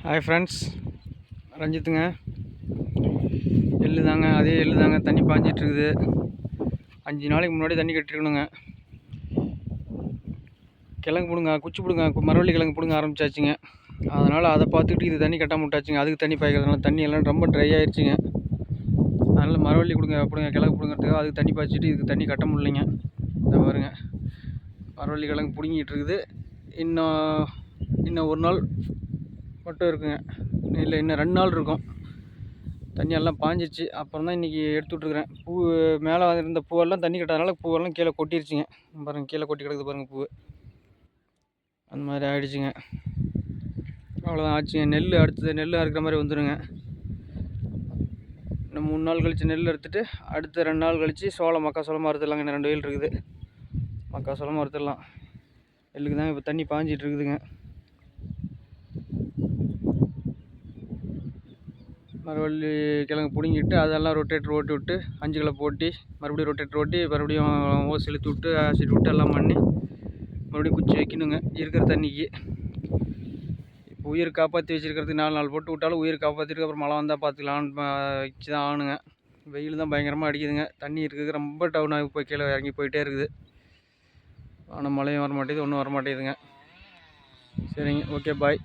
Hi friends, ரஞ்சித்துங்க. அதே எள்ளு தாங்க தண்ணி பாஞ்சிட்ருக்குது. 5 நாளைக்கு முன்னாடி தண்ணி கட்டிருக்கணுங்க. கிழங்கு பிடுங்க, குச்சி பிடுங்க, மரவள்ளி கிழங்கு பிடுங்க ஆரம்பிச்சாச்சுங்க. அதனால் அதை பார்த்துக்கிட்டு இது தண்ணி கட்டாம விட்டாச்சுங்க. அதுக்கு தண்ணி பாய்க்கிறதுனால தண்ணி எல்லாம் ரொம்ப ட்ரை ஆயிடுச்சுங்க. அதனால் மரவள்ளி பிடுங்க கிழங்கு பிடுங்கிறதுக்காக அதுக்கு தண்ணி பாய்ச்சிட்டு இதுக்கு தண்ணி கட்ட முடியலைங்க. இதை பாருங்க, மரவள்ளி கிழங்கு பிடுங்கிட்டு இருக்குது. இன்னும் ஒரு நாள் மட்டும் இருக்குங்க. இல்லை, இன்னும் 2 நாள் இருக்கும். தண்ணி எல்லாம் பாஞ்சிச்சு. அப்புறம் தான் இன்றைக்கி எடுத்து விட்ருக்குறேன். பூ மேலே இருந்த பூவெல்லாம் தண்ணி கட்டாதனால பூவெல்லாம் கீழே கொட்டிருச்சுங்க. பாருங்கள், கீழே கொட்டி கிடக்குது பாருங்கள் பூ. அந்த மாதிரி ஆகிடுச்சிங்க. அவ்வளோதான் ஆச்சுங்க. அடுத்தது நெல் அறுக்கிற மாதிரி வந்துடுங்க. இன்னும் 3 நாள் கழித்து நெல் அறுத்துட்டு அடுத்த 2 நாள் கழித்து மக்காசோளமாக அறுத்துடலாங்க. இன்னும் 2 வெயில் இருக்குது. மக்காசோளமாக அறுத்துடலாம். நெல்லுக்கு தான் இப்போ தண்ணி பாஞ்சிட்டு இருக்குதுங்க. மரவள்ளி கிழங்கு பிடுங்கிட்டு அதெல்லாம் ரொட்டேட்டர் ஓட்டி விட்டு 5 கிலோ போட்டி மறுபடியும் ரொட்டேட்டர் ஓட்டி மறுபடியும் ஓஸ் இழுத்து விட்டு ஆசிட் விட்டு எல்லாம் பண்ணி மறுபடியும் குச்சி வைக்கணுங்க இருக்கிற தண்ணிக்கு. இப்போ உயிர் காப்பாற்றி வச்சுருக்கிறதுக்கு 4 நாள் போட்டு விட்டாலும் உயிர் காப்பாற்றிட்டு அப்புறம் மழை வந்தால் பார்த்துக்கலான்னு வச்சு தான் ஆகணுங்க. வெயில் தான் பயங்கரமாக அடிக்குதுங்க. தண்ணி இருக்குது ரொம்ப டவுனாக போய் கீழே இறங்கி போயிட்டே இருக்குது. ஆனால் மழையும் வர மாட்டேங்குது, ஒன்றும் வர மாட்டேங்குதுங்க. சரிங்க, ஓகே, பாய்.